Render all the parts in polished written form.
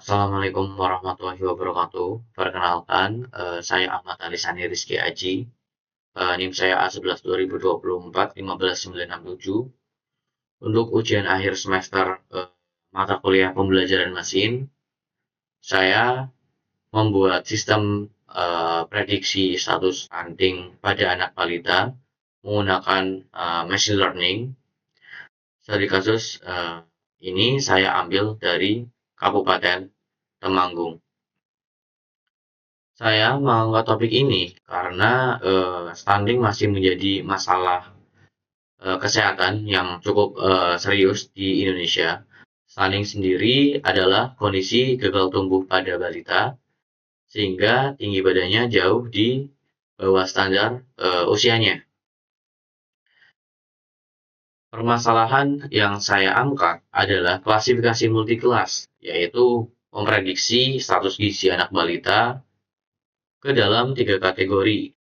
Assalamualaikum warahmatullahi wabarakatuh. Perkenalkan, saya Ahmad Alisani Rizky Aji. NIM saya A11 2024 15967. Untuk ujian akhir semester mata kuliah pembelajaran mesin, saya membuat sistem prediksi status stunting pada anak balita menggunakan machine learning. Studi kasus ini saya ambil dari Kabupaten Temanggung. Saya mengangkat topik ini karena stunting masih menjadi masalah kesehatan yang cukup serius di Indonesia. Stunting sendiri adalah kondisi gagal tumbuh pada balita sehingga tinggi badannya jauh di bawah standar usianya. Permasalahan yang saya angkat adalah klasifikasi multikelas, yaitu memprediksi status gizi anak balita ke dalam 3 kategori,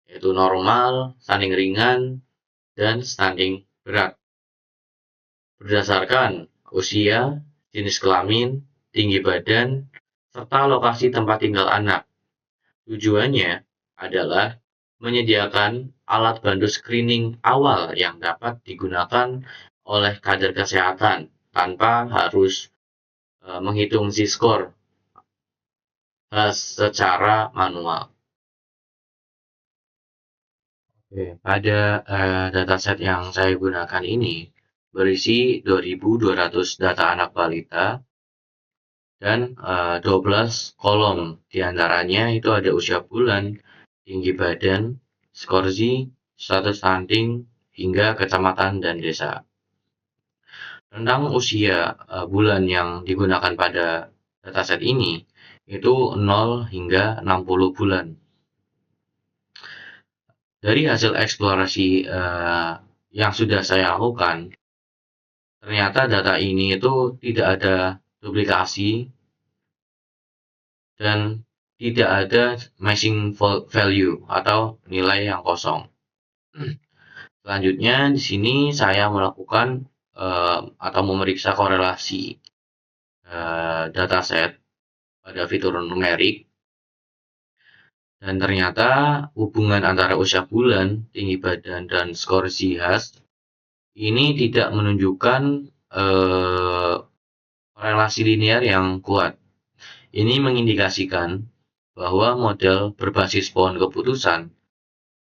yaitu normal, stunting ringan, dan stunting berat. Berdasarkan usia, jenis kelamin, tinggi badan, serta lokasi tempat tinggal anak. Tujuannya adalah menyediakan alat bantu screening awal yang dapat digunakan oleh kader kesehatan tanpa harus menghitung Z-score secara manual. Pada dataset yang saya gunakan ini berisi 2.200 data anak balita dan 12 kolom. Di antaranya itu ada usia bulan, tinggi badan, skor Z, status stunting, hingga kecamatan dan desa. Tentang usia bulan yang digunakan pada dataset ini itu 0 hingga 60 bulan. Dari hasil eksplorasi yang sudah saya lakukan, ternyata data ini itu tidak ada duplikasi dan tidak ada missing value atau nilai yang kosong. Selanjutnya di sini saya melakukan atau memeriksa korelasi dataset pada fitur numerik. Dan ternyata hubungan antara usia bulan, tinggi badan, dan skor ZHAS ini tidak menunjukkan korelasi linear yang kuat. Ini mengindikasikan bahwa model berbasis pohon keputusan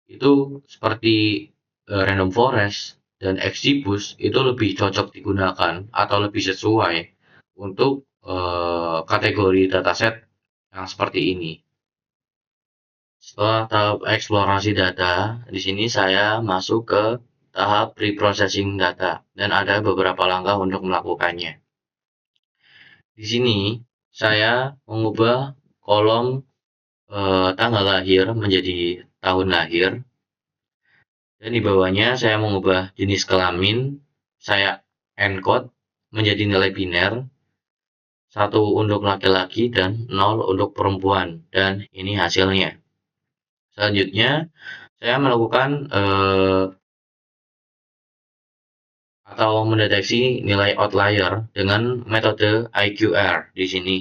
itu seperti random forest dan XGBoost itu lebih cocok digunakan atau lebih sesuai untuk kategori dataset yang seperti ini. Setelah tahap eksplorasi data, di sini saya masuk ke tahap pre-processing data dan ada beberapa langkah untuk melakukannya. Di sini saya mengubah kolom tanggal lahir menjadi tahun lahir, dan di bawahnya saya mengubah jenis kelamin, saya encode menjadi nilai biner, 1 untuk laki-laki dan 0 untuk perempuan, dan ini hasilnya. Selanjutnya saya melakukan atau mendeteksi nilai outlier dengan metode IQR di sini.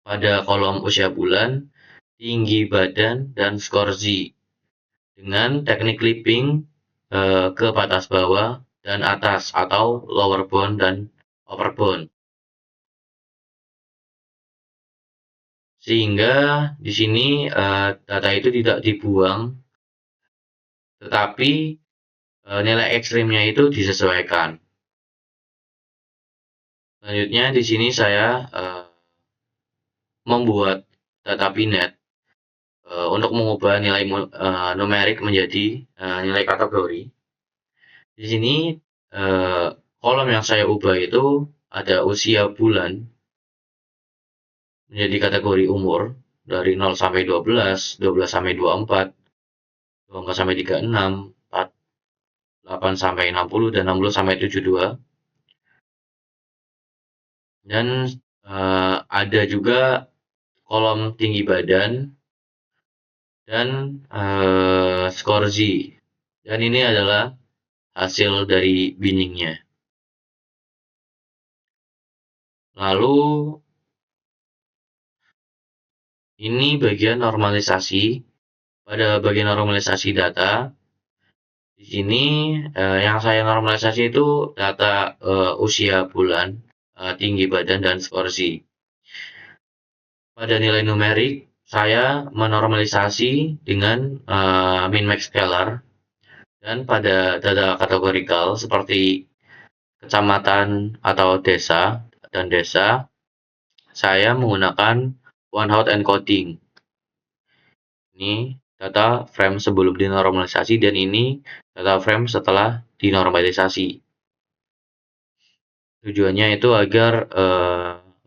Pada kolom usia bulan, tinggi badan, dan skor Z dengan teknik clipping ke batas bawah dan atas atau lower bound dan upper bound. Sehingga di sini data itu tidak dibuang, tetapi nilai ekstrimnya itu disesuaikan. Selanjutnya di sini saya membuat data binet untuk mengubah nilai numerik menjadi nilai kategori. Di sini kolom yang saya ubah itu ada usia bulan menjadi kategori umur dari 0 sampai 12, 12 sampai 24, 24 sampai 36, 48 sampai 60, dan 60 sampai 72. Dan ada juga kolom tinggi badan dan skor Z. Dan ini adalah hasil dari binningnya. Lalu ini bagian normalisasi. Pada bagian normalisasi data, di sini yang saya normalisasi itu data usia bulan, tinggi badan, dan skorsing. Pada nilai numerik, saya menormalisasi dengan min-max scalar, dan pada data kategorikal seperti kecamatan atau desa dan desa, saya menggunakan one hot encoding. Ini data frame sebelum dinormalisasi dan ini data frame setelah dinormalisasi. Tujuannya itu agar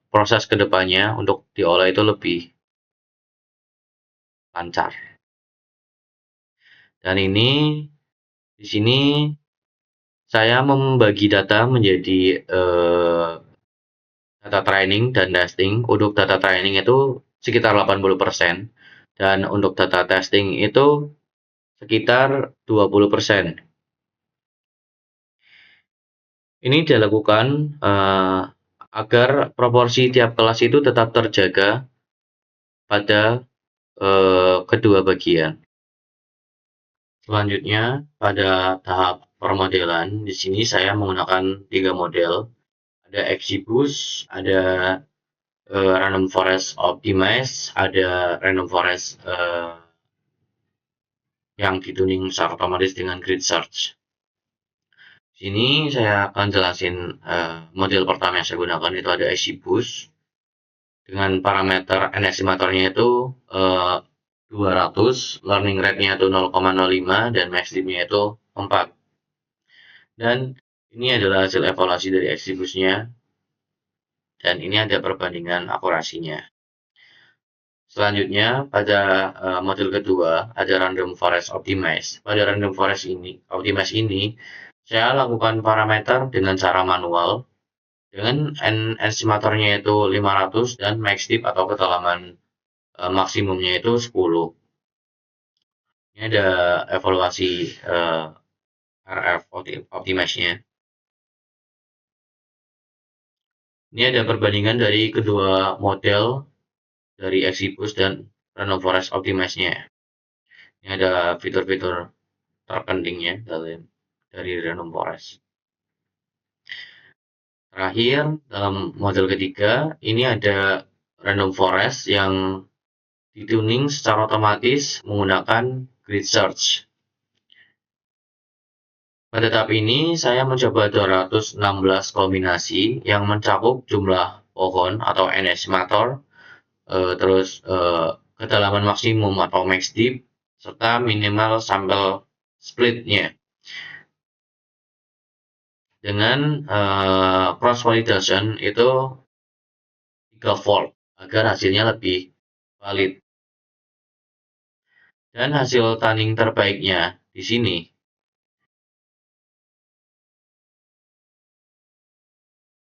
proses kedepannya untuk diolah itu lebih lancar. Dan ini di sini saya membagi data menjadi data training dan testing. Untuk data training itu sekitar 80% dan untuk data testing itu sekitar 20%. Ini dilakukan agar proporsi tiap kelas itu tetap terjaga pada kedua bagian. Selanjutnya, pada tahap permodelan, di sini saya menggunakan 3 model. Ada XGBoost, ada Random Forest Optimize, ada Random Forest yang dituning secara otomatis dengan Grid Search. Di sini saya akan jelasin model pertama yang saya gunakan itu ada XGBoost dengan parameter N estimatornya itu 200, learning rate-nya itu 0,05 dan max nya itu 4. Dan ini adalah hasil evaluasi dari XGBoost-nya dan ini ada perbandingan akurasinya. Selanjutnya pada model kedua ada Random Forest Optimize. Pada Random Forest Optimize ini saya lakukan parameter dengan cara manual dengan N estimatornya itu 500 dan max dip atau kedalaman maksimumnya itu 10. Ini ada evaluasi RF Optimize-nya. Ini ada perbandingan dari kedua model dari XGBoost dan Random Forest Optimize-nya. Ini ada fitur-fitur terpentingnya dari Random Forest. Terakhir, dalam model ketiga, ini ada Random Forest yang dituning secara otomatis menggunakan Grid Search. Pada tahap ini, saya mencoba 216 kombinasi yang mencakup jumlah pohon atau N estimator, terus kedalaman maksimum atau max dip, serta minimal sampel split-nya. Dengan cross validation itu 3-fold agar hasilnya lebih valid. Dan hasil tanning terbaiknya di sini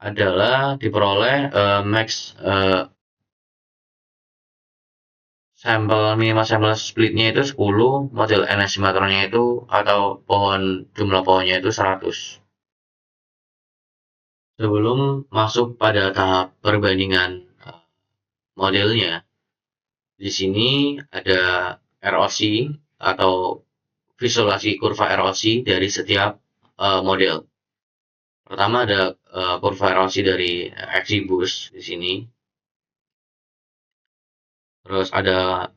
adalah diperoleh max minimal sampel splitnya itu 10, model N estimatornya itu atau jumlah pohonnya itu 100. Sebelum masuk pada tahap perbandingan modelnya, di sini ada ROC atau visualisasi kurva ROC dari setiap model. Pertama ada kurva ROC dari XGBoost di sini. Terus ada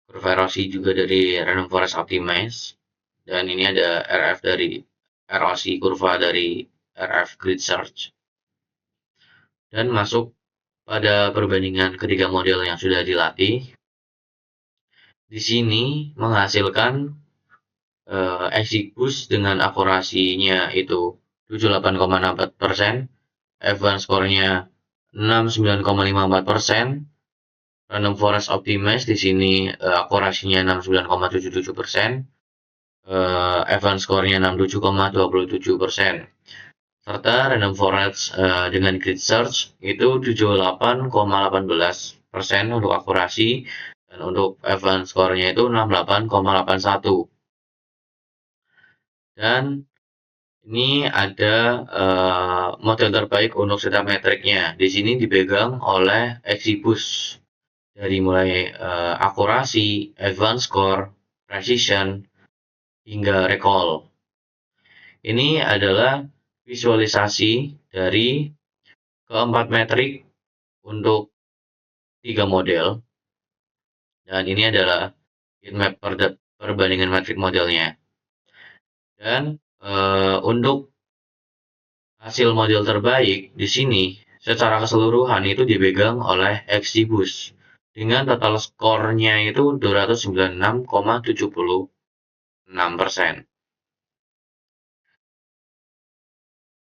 kurva ROC juga dari Random Forest Optimize. Dan ini ada RF dari ROC kurva dari RF Grid Search. Dan masuk pada perbandingan ketiga model yang sudah dilatih. Di sini menghasilkan XGBoost dengan akurasinya itu 78,64%, F1 skornya 69,54%, Random Forest Optimize di sini akurasinya 69,77%, F1 skornya 67,27%, serta Random Forest dengan Grid Search itu 78,18% untuk akurasi dan untuk F1 skornya itu 68,81. Dan Ini ada model terbaik untuk setiap metriknya. Di sini dipegang oleh Exibus. Dari mulai akurasi, advanced score, precision, hingga recall. Ini adalah visualisasi dari keempat metrik untuk 3 model. Dan ini adalah heatmap perbandingan metrik modelnya. Dan untuk hasil model terbaik di sini secara keseluruhan itu dipegang oleh Exibus dengan total skornya itu 296,76%.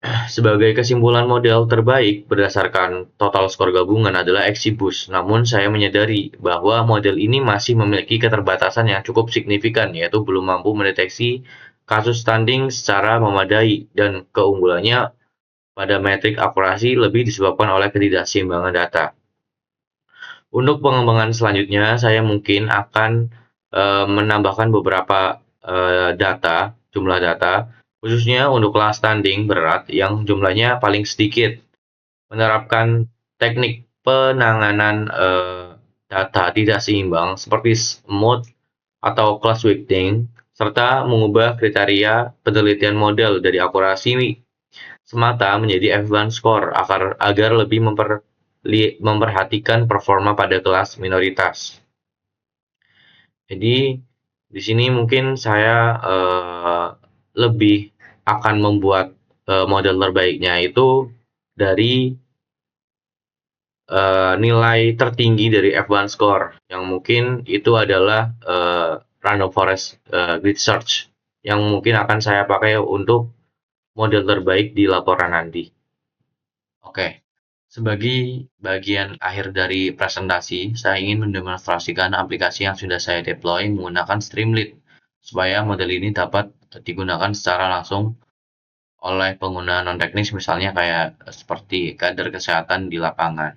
Sebagai kesimpulan, model terbaik berdasarkan total skor gabungan adalah Exibus. Namun saya menyadari bahwa model ini masih memiliki keterbatasan yang cukup signifikan, yaitu belum mampu mendeteksi kasus stunting secara memadai, dan keunggulannya pada metrik akurasi lebih disebabkan oleh ketidakseimbangan data. Untuk pengembangan selanjutnya, saya mungkin akan menambahkan beberapa jumlah data, khususnya untuk kelas stunting berat yang jumlahnya paling sedikit, menerapkan teknik penanganan data tidak seimbang seperti smooth atau class weighting, serta mengubah kriteria penelitian model dari akurasi semata menjadi advanced score agar lebih memperhatikan performa pada kelas minoritas. Jadi di sini mungkin saya lebih akan membuat model terbaiknya itu dari nilai tertinggi dari F1 score, yang mungkin itu adalah random forest grid search, yang mungkin akan saya pakai untuk model terbaik di laporan nanti. Oke, sebagai bagian akhir dari presentasi, saya ingin mendemonstrasikan aplikasi yang sudah saya deploy menggunakan Streamlit, supaya model ini dapat digunakan secara langsung oleh pengguna non-teknis, misalnya kayak seperti kader kesehatan di lapangan.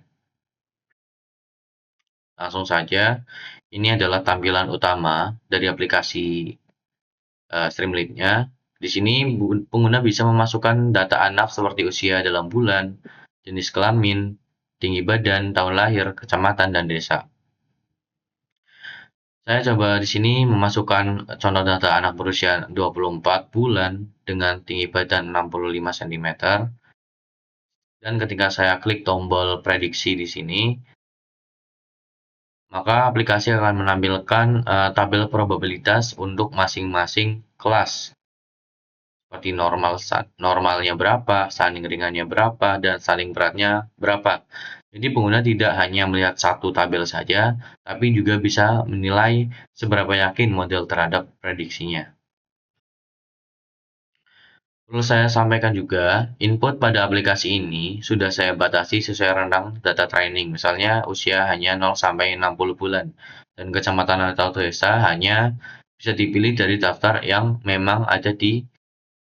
Langsung saja, ini adalah tampilan utama dari aplikasi Streamlit-nya. Di sini pengguna bisa memasukkan data anak seperti usia dalam bulan, jenis kelamin, tinggi badan, tahun lahir, kecamatan, dan desa. Saya coba di sini memasukkan contoh data anak berusia 24 bulan dengan tinggi badan 65 cm. Dan ketika saya klik tombol prediksi di sini, maka aplikasi akan menampilkan tabel probabilitas untuk masing-masing kelas. Seperti normalnya berapa, stunting ringannya berapa, dan stunting beratnya berapa. Jadi pengguna tidak hanya melihat satu tabel saja, tapi juga bisa menilai seberapa yakin model terhadap prediksinya. Perlu saya sampaikan juga, input pada aplikasi ini sudah saya batasi sesuai rentang data training, misalnya usia hanya 0-60 bulan, dan kecamatan atau desa hanya bisa dipilih dari daftar yang memang ada di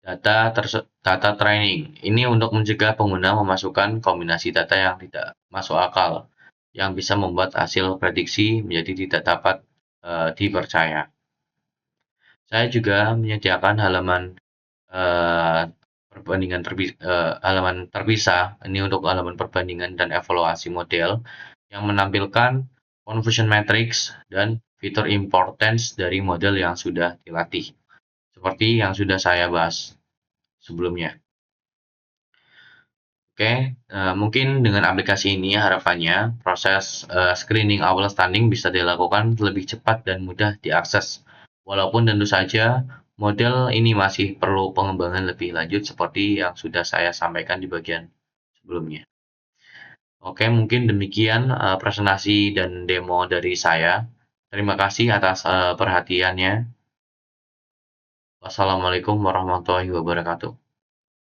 data training. Ini untuk mencegah pengguna memasukkan kombinasi data yang tidak masuk akal, yang bisa membuat hasil prediksi menjadi tidak dapat dipercaya. Saya juga menyediakan halaman halaman terpisah, ini untuk halaman perbandingan dan evaluasi model, yang menampilkan confusion matrix dan fitur importance dari model yang sudah dilatih, seperti yang sudah saya bahas sebelumnya. Oke, mungkin dengan aplikasi ini harapannya proses screening awal stunting bisa dilakukan lebih cepat dan mudah diakses. Walaupun tentu saja model ini masih perlu pengembangan lebih lanjut seperti yang sudah saya sampaikan di bagian sebelumnya. Oke, mungkin demikian presentasi dan demo dari saya. Terima kasih atas perhatiannya. Wassalamualaikum warahmatullahi wabarakatuh.